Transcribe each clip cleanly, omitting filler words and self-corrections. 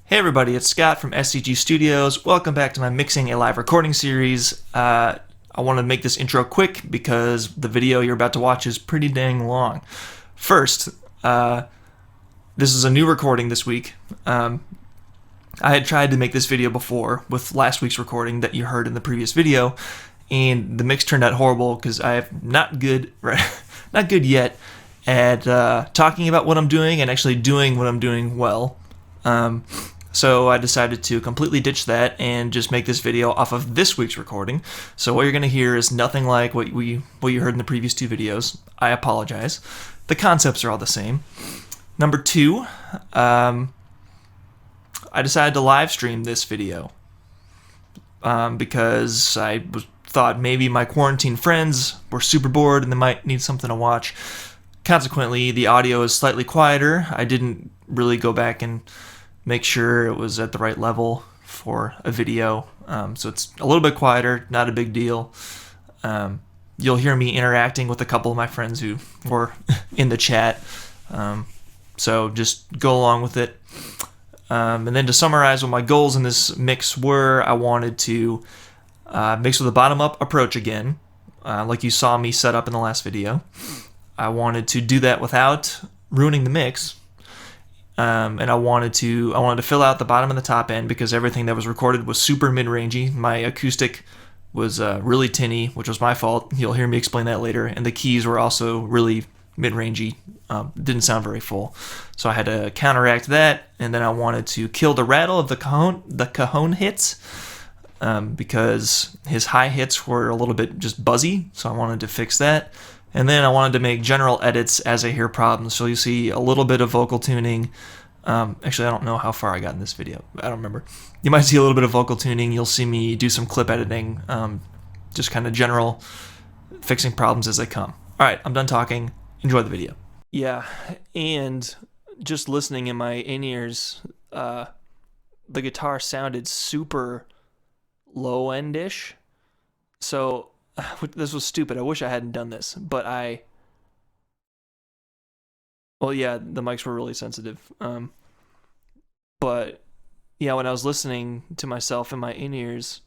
Hey everybody, it's Scott from SCG Studios. Welcome back to my Mixing a Live Recording series. I want to make this intro quick because the video you're about to watch is pretty dang long. First, this is a new recording this week. I had tried to make this video before with last week's recording that you heard in the previous video, and the mix turned out horrible because I am not good yet at talking about what I'm doing and actually doing what I'm doing well. So I decided to completely ditch that and just make this video off of this week's recording. So what you're going to hear is nothing like what you heard in the previous two videos. I apologize. The concepts are all the same. Number two, I decided to live stream this video because I thought maybe my quarantine friends were super bored and they might need something to watch. Consequently, the audio is slightly quieter. I didn't really go back and make sure it was at the right level for a video. So it's a little bit quieter, not a big deal. You'll hear me interacting with a couple of my friends who were in the chat. So just go along with it. And then to summarize what my goals in this mix were, I wanted to mix with a bottom-up approach again, like you saw me set up in the last video. I wanted to do that without ruining the mix. And I wanted to fill out the bottom and the top end because everything that was recorded was super mid-rangey. My acoustic was really tinny, which was my fault. You'll hear me explain that later. And the keys were also really mid-rangey. Didn't sound very full. So I had to counteract that. And then I wanted to kill the rattle of the cajon hits because his hi hits were a little bit just buzzy. So I wanted to fix that. And then I wanted to make general edits as I hear problems. So you see a little bit of vocal tuning. Actually, I don't know how far I got in this video. I don't remember. You might see a little bit of vocal tuning. You'll see me do some clip editing. Just kind of general fixing problems as they come. All right, I'm done talking. Enjoy the video. Yeah, and just listening in my in-ears, the guitar sounded super low-end-ish. So this was stupid. I wish I hadn't done this, but well, yeah, the mics were really sensitive. But yeah, when I was listening to myself in my in-ears,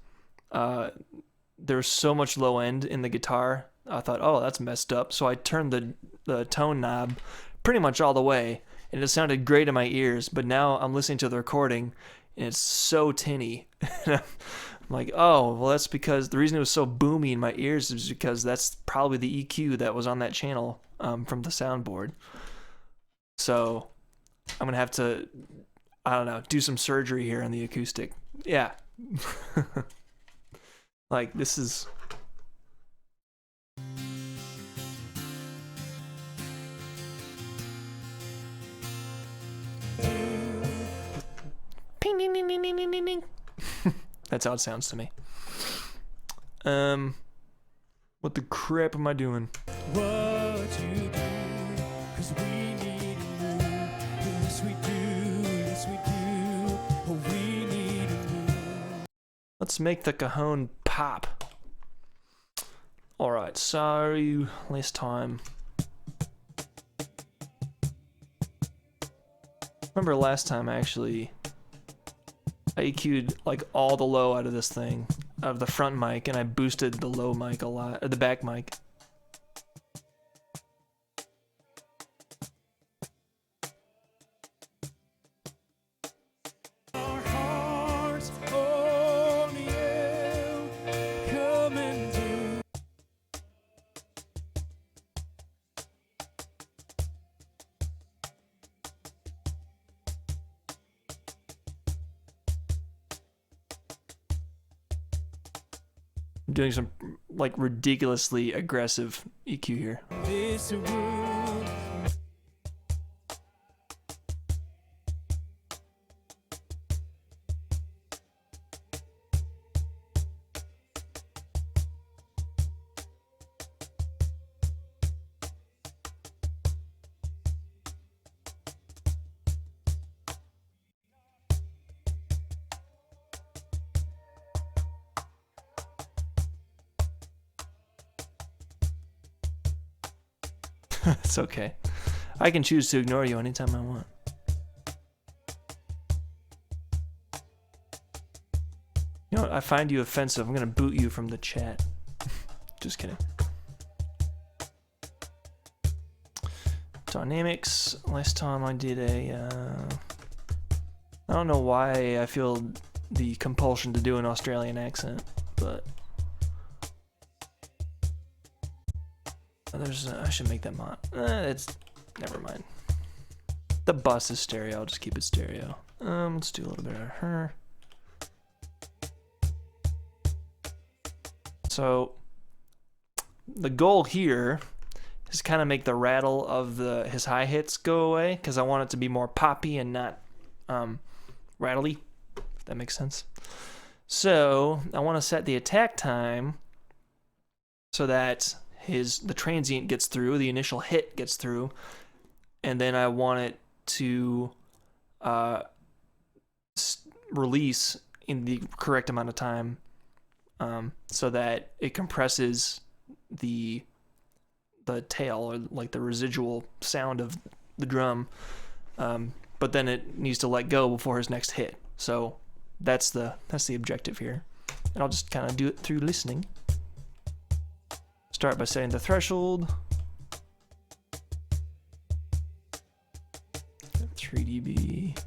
there's so much low end in the guitar. I thought, oh, that's messed up. So I turned the tone knob pretty much all the way, and it sounded great in my ears. But now I'm listening to the recording, and it's so tinny. I'm like, oh, well, that's because the reason it was so boomy in my ears is because that's probably the EQ that was on that channel from the soundboard. So I'm going to have to, I don't know, do some surgery here on the acoustic. Yeah. Like, this is... Ping, ding, ding, ding, ding, ding, ding. That's how it sounds to me. What the crap am I doing? What you do, 'cause we need to move. Yes, we do. Yes, we do. Oh, we need to move. Let's make the cajon pop. Alright, so last time. Remember last time I EQ'd like all the low out of this thing, out of the front mic, and I boosted the low mic a lot, or the back mic. Our hearts only coming to. I'm doing some like ridiculously aggressive EQ here. This room. It's okay. I can choose to ignore you anytime I want. You know what? I find you offensive. I'm gonna boot you from the chat. Just kidding. Dynamics. Last time I did I don't know why I feel the compulsion to do an Australian accent, but I should make that mod. It's never mind. The bus is stereo. I'll just keep it stereo. Let's do a little bit of her. So the goal here is kind of make the rattle of his hi-hats go away, because I want it to be more poppy and not rattly, if that makes sense. So I want to set the attack time so that the transient gets through, the initial hit gets through, and then I want it to release in the correct amount of time, so that it compresses the tail, or like the residual sound of the drum, but then it needs to let go before his next hit. So that's the objective here, and I'll just kind of do it through listening. Start by setting the threshold. 3 dB.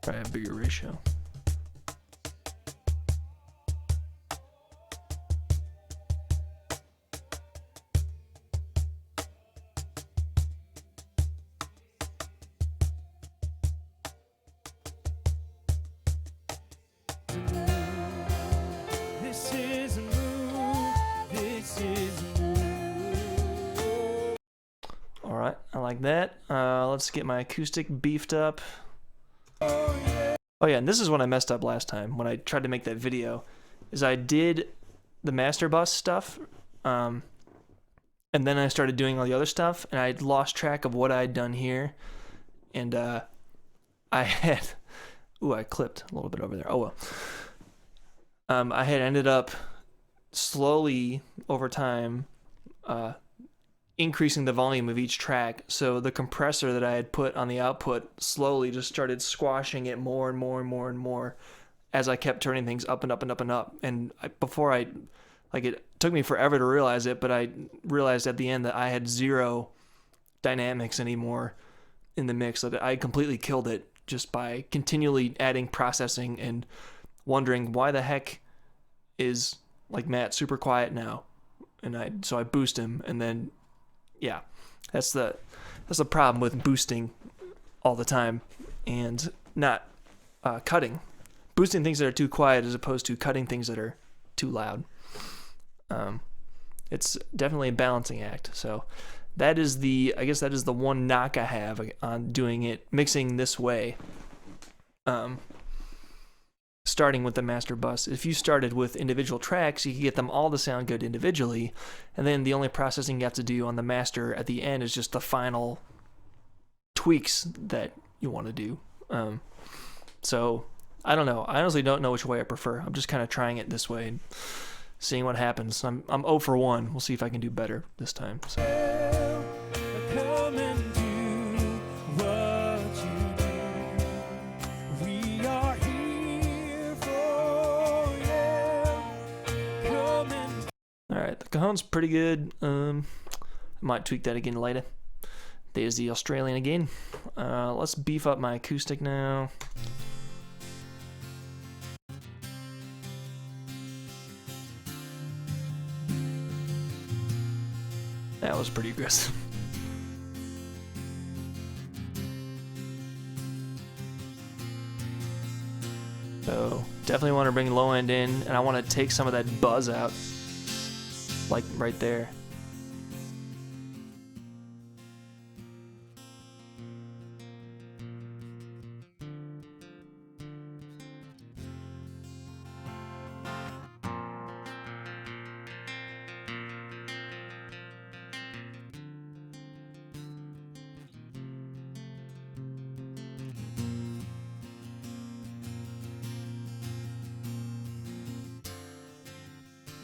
Probably a bigger ratio. This is a move. This is a move. All right, I like that. Let's get my acoustic beefed up. Oh yeah, and this is what I messed up last time when I tried to make that video, is I did the master bus stuff, and then I started doing all the other stuff, and I lost track of what I'd done here, and I had, I clipped a little bit over there. Oh well. I had ended up slowly over time increasing the volume of each track, so the compressor that I had put on the output slowly just started squashing it more and more and more and more as I kept turning things up and up and up and up. And it took me forever to realize it, but I realized at the end that I had zero dynamics anymore in the mix, that I completely killed it just by continually adding processing and wondering why the heck is like Matt super quiet now. And so I boost him, and then yeah, that's the problem with boosting all the time and not cutting. Boosting things that are too quiet as opposed to cutting things that are too loud. It's definitely a balancing act. So that is the one knock I have on doing it, mixing this way. Starting with the master bus. If you started with individual tracks, you could get them all to sound good individually, and then the only processing you have to do on the master at the end is just the final tweaks that you want to do. So I don't know. I honestly don't know which way I prefer. I'm just kind of trying it this way and seeing what happens. I'm 0 for 1. We'll see if I can do better this time. So. Alright, the cajon's pretty good. I might tweak that again later. There's the Australian again. Let's beef up my acoustic now. That was pretty aggressive. So definitely want to bring low end in, and I want to take some of that buzz out, like right there.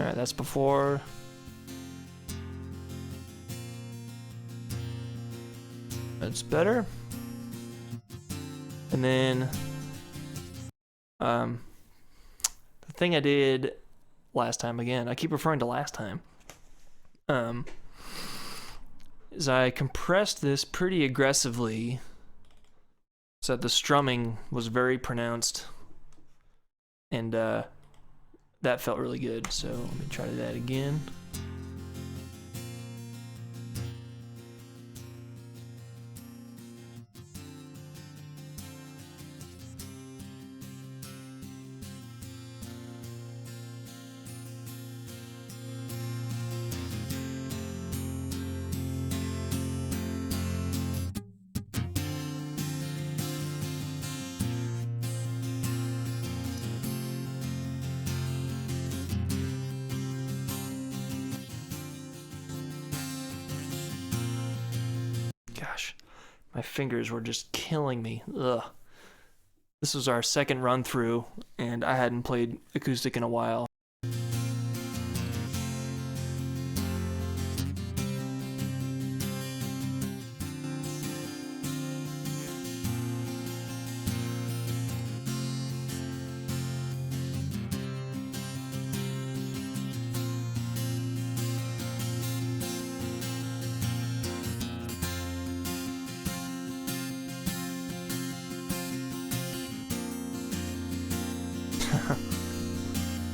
Alright, that's before. That's better. And then the thing I did last time, again, I keep referring to last time, is I compressed this pretty aggressively so that the strumming was very pronounced, and that felt really good. So let me try that again. Gosh, my fingers were just killing me. Ugh. This was our second run through, and I hadn't played acoustic in a while.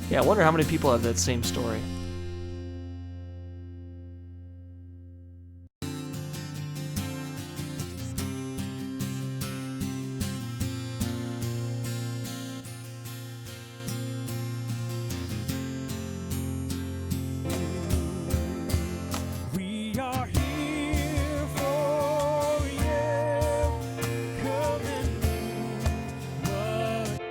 Yeah, I wonder how many people have that same story. We are here for you. Come and do what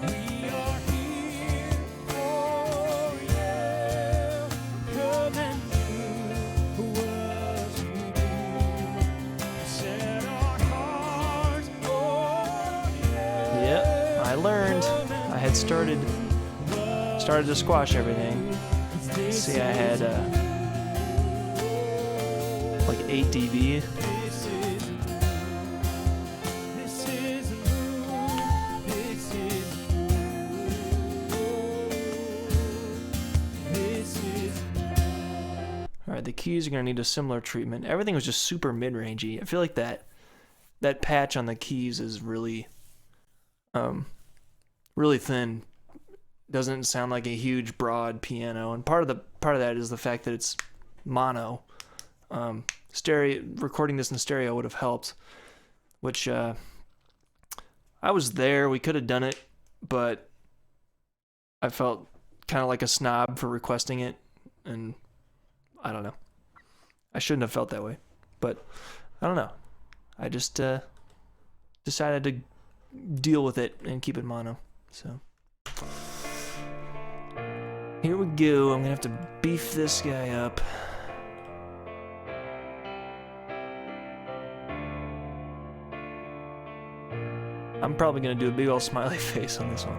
we are here for you. Come and do what you do. Set our hearts on you. Yep, I learned. I had started to squash everything. See, I had like 8 dB. Alright, the keys are going to need a similar treatment. Everything was just super mid-rangey. I feel like that patch on the keys is really really thin. Doesn't sound like a huge broad piano, and part of that is the fact that it's mono. Stereo, recording this in stereo would have helped, which I was there. We could have done it, but I felt kind of like a snob for requesting it, and I don't know. I shouldn't have felt that way, but I don't know. I just decided to deal with it and keep it mono. So here we go. I'm gonna have to beef this guy up. I'm probably gonna do a big old smiley face on this one.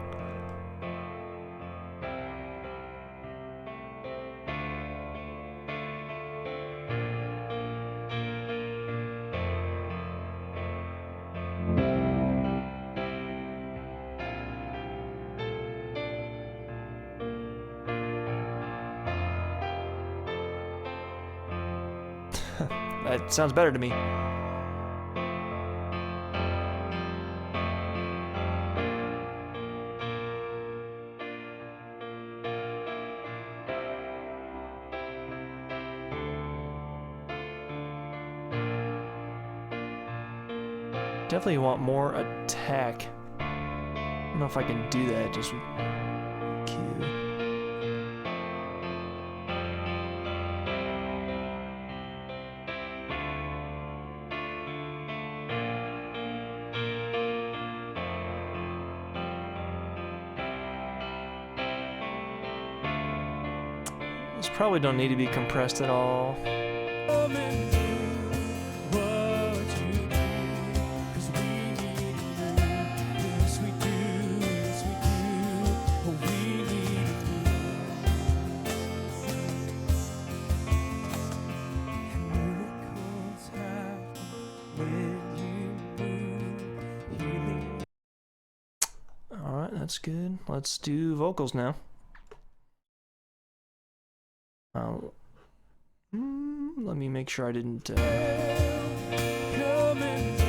That sounds better to me. Definitely want more attack. I don't know if I can do that just with Q. These probably don't need to be compressed at all. Come and do what you do, 'cause we need you. Yes, we do. Yes, we do. We need you. that's good. Let's do vocals now. Let me make sure I didn't. Come and do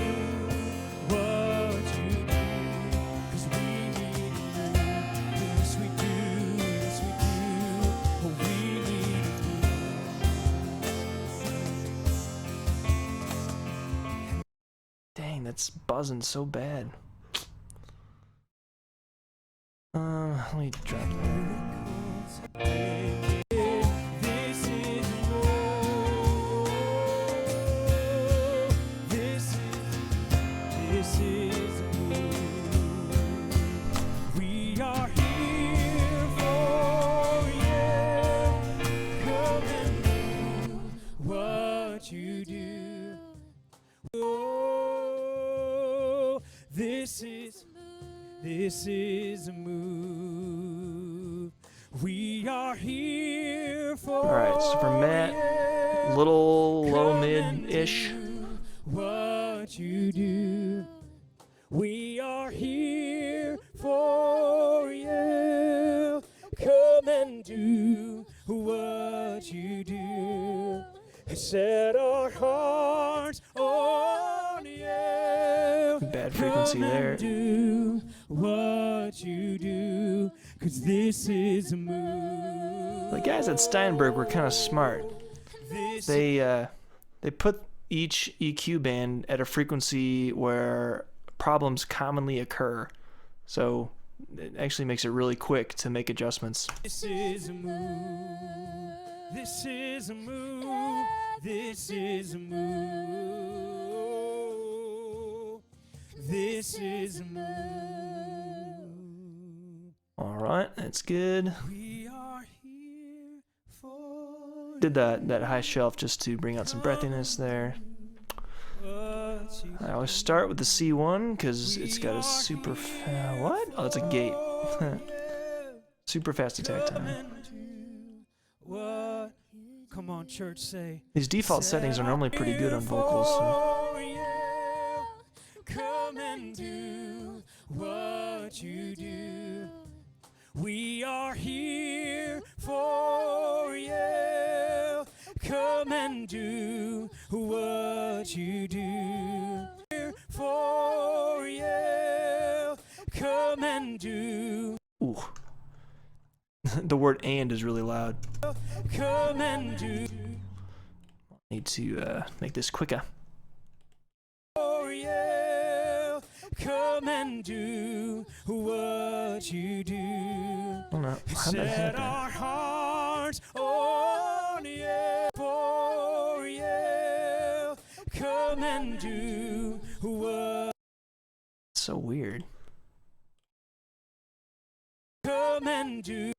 what you do, 'cause we need you. Yes, we do. Yes, we do. Oh, we need you. Dang, that's buzzing so bad. Let me drop that. This is more. This is more. We are here for you. Come and do what you do. Oh, this is a move. We are here for Alright, so for Matt, little low mid-ish. what you do. We are here for you. Come and do what you do. Set our hearts on you. Bad frequency there. Do what you do, 'cause this is a move. The guys at Steinberg were kind of smart. They put each EQ band at a frequency where problems commonly occur, so it actually makes it really quick to make adjustments. This is a move. This is a move. This is a move. This is a move. All right, that's good. We are here for Did that high shelf just to bring out some breathiness there. what you I always start with the C1 because it's got a super what? Oh, it's a gate. Super fast attack time. and do what? Come on, church, say. These default settings are normally pretty good on vocals. So. For you. Come and do what you do. We are here for you. Come and do what you do. Here for you. Come and do. Ooh. The word "and" is really loud. Come and do. Need to make this quicker. For you. Come and do what you do. I don't know. How'd that Set happen? our hearts on you. For you. Come and do what. It's so weird. Come and do.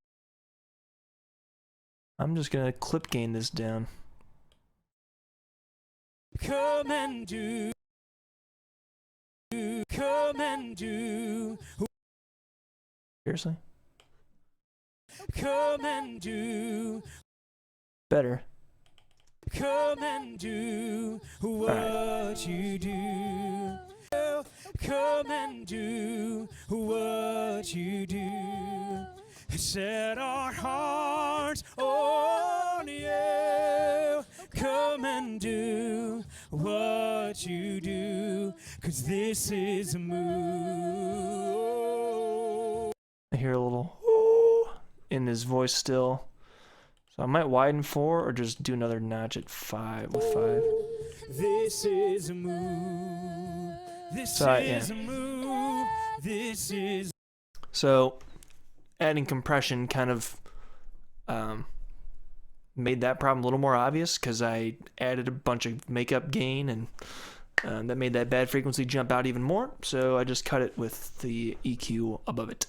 I'm just gonna clip gain this down. Come and do. Come and do. Seriously? Come and do. Better. Come and do what you do. Come and do what you do. Set our hearts on you. Come and do what you do, 'cause this is a move. I hear a little ooh in his voice still. So I might widen 4 or just do another notch at 5 with 5. This is a move. This So, is a move. This is. So adding compression kind of made that problem a little more obvious because I added a bunch of makeup gain and that made that bad frequency jump out even more. So I just cut it with the EQ above it.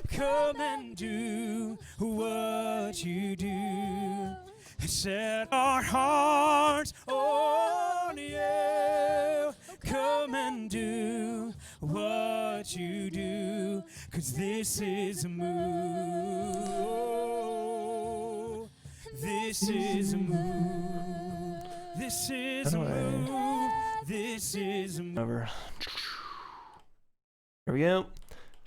Come and do what you do. Set our hearts on you. Come and do what you do, 'cause this is a move. This is a move. This is a move. This is a move. Over. Here we go.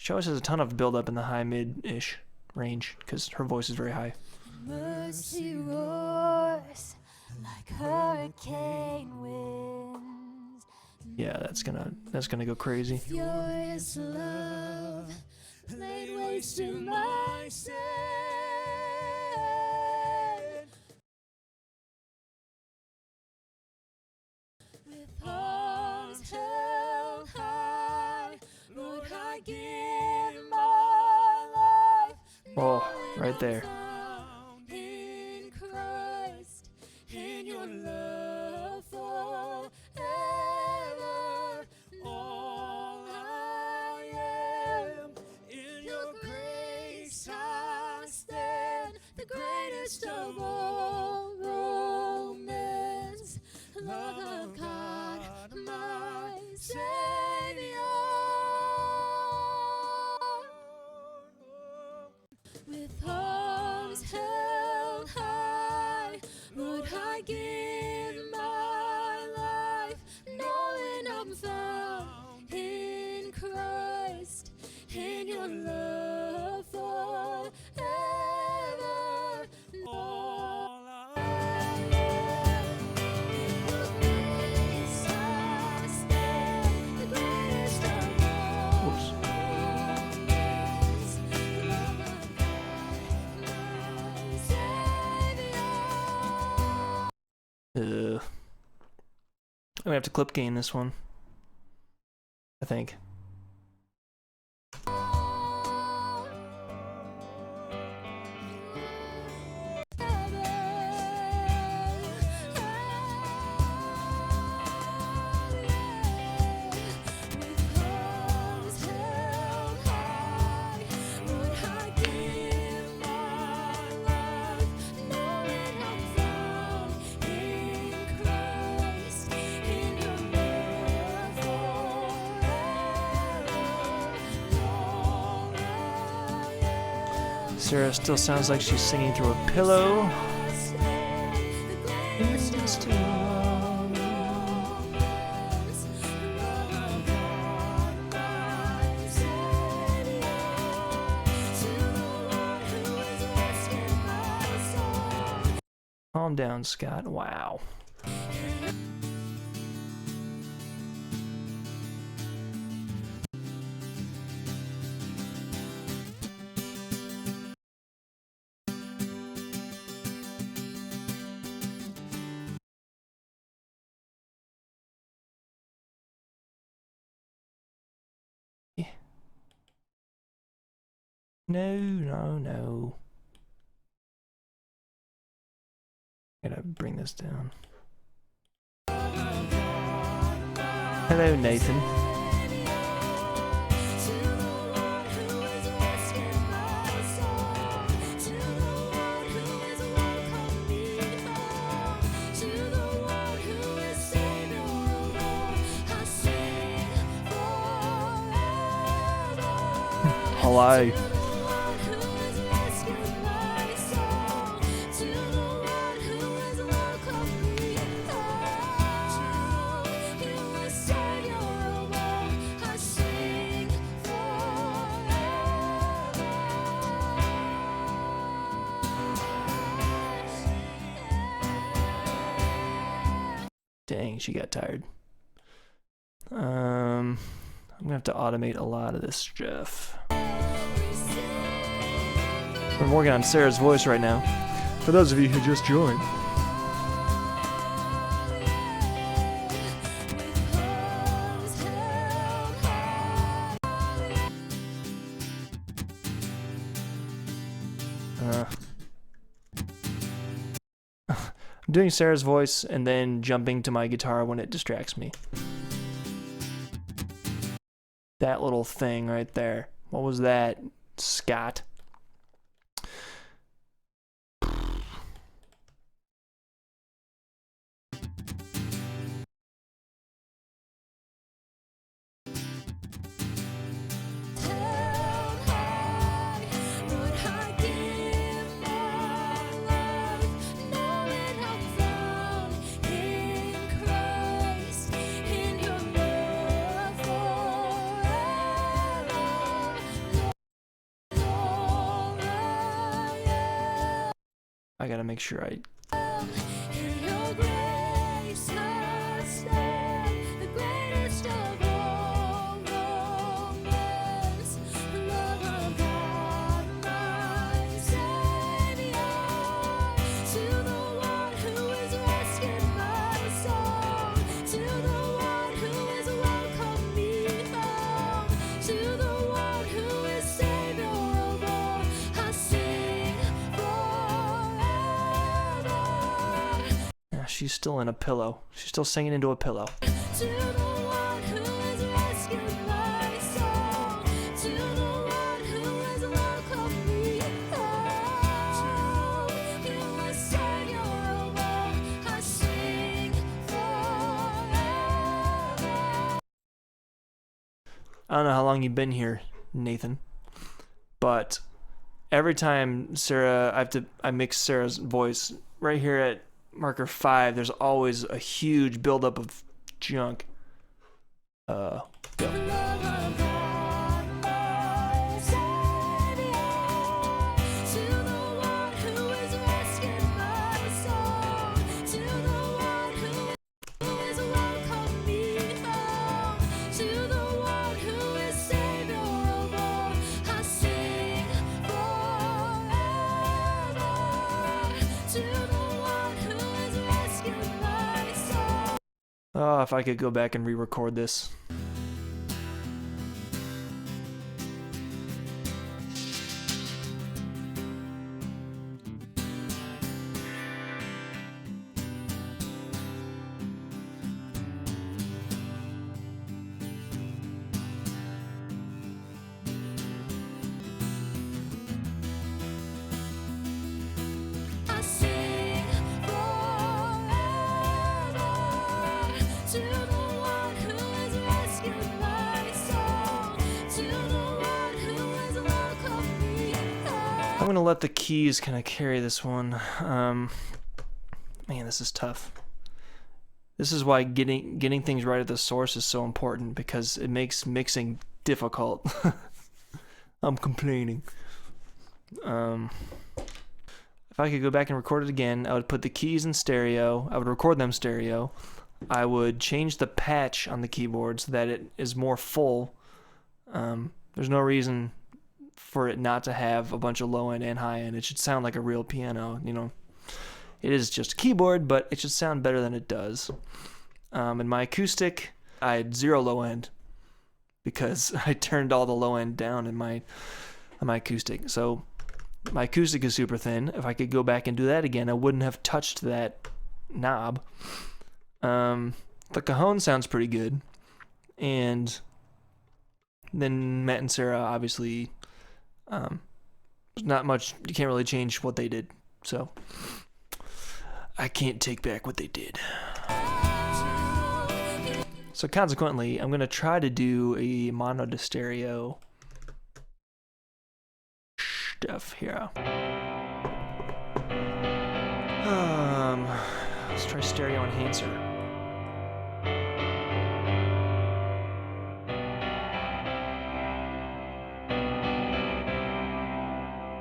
She always has a ton of build-up in the high mid-ish range because her voice is very high. Mercy roars like hurricane winds. Yeah, that's gonna go crazy. Furious love laid waste to my sin. With arms held high, Lord, I give my life. Oh, right there. Found in Christ, in your love forever. All I am, in your grace I stand. The greatest of all romance, love of God, my Savior. With arms held high, Lord, I give my life, knowing I'm found in Christ, in your love forever. All I am, in your grace I stand, the greatest of all Whoops. romance, love of I'm gonna have to clip gain this one, I think. Sarah still sounds like she's singing through a pillow. Calm down, Scott. Wow. No. Gotta bring this down. Hello, Nathan. Hello. Dang, she got tired. I'm gonna have to automate a lot of this stuff. We're working on Sarah's voice right now. For those of you who just joined. I'm doing Sarah's voice and then jumping to my guitar when it distracts me. That little thing right there. What was that, Scott? I gotta make sure I. In your grace I stand, the greatest of all moments, the love of God, my Savior, to the one who has rescued my soul, to the one who has welcomed me home, to the one who is Savior of all, I sing forever. Yeah, she's still in a pillow. She's still singing into a pillow. To the one who has rescued my soul, to the one who has welcomed me home, you are Savior of all, I sing forever. I don't know how long you've been here, Nathan, but every time I mix Sarah's voice right here at marker 5. There's always a huge buildup of junk. Go. The love of God, my Savior, to the one who has rescued my soul, to the one who has welcomed me home, to the one who is Savior of all, I sing forever. To the one who has rescued my soul. Oh, if I could go back and re-record this. I sing forever to the one who has rescued my soul, to the one who has welcomed me home. I'm gonna let the keys kind of carry this one. Man, this is tough. This is why getting things right at the source is so important, because it makes mixing difficult. I'm complaining. If I could go back and record it again, I would put the keys in stereo. I would record them stereo. I would change the patch on the keyboard so that it is more full. There's no reason for it not to have a bunch of low end and high end. It should sound like a real piano, you know. It is just a keyboard, but it should sound better than it does. In my acoustic, I had 0 low end because I turned all the low end down in my acoustic. So my acoustic is super thin. If I could go back and do that again, I wouldn't have touched that knob. The cajon sounds pretty good. And then Matt and Sarah, obviously, there's not much, you can't really change what they did. So I can't take back what they did. So consequently, I'm going to try to do a mono to stereo stuff here. Let's try stereo enhancer.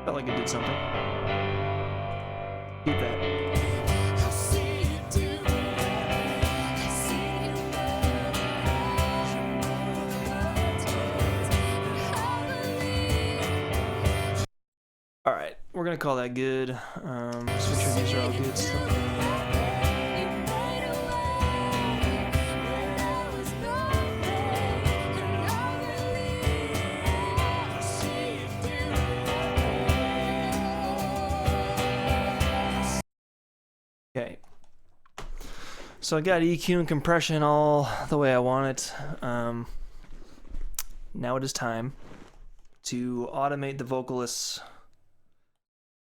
Felt like it did something. Keep that. I see you do it. I see you move. I believe. All right, we're gonna call that good. Just make sure these are all good stuff. You made a way when there was no way, and I believe. I see you do it. Okay. So I got EQ and compression all the way I want it. Now it is time to automate the vocalists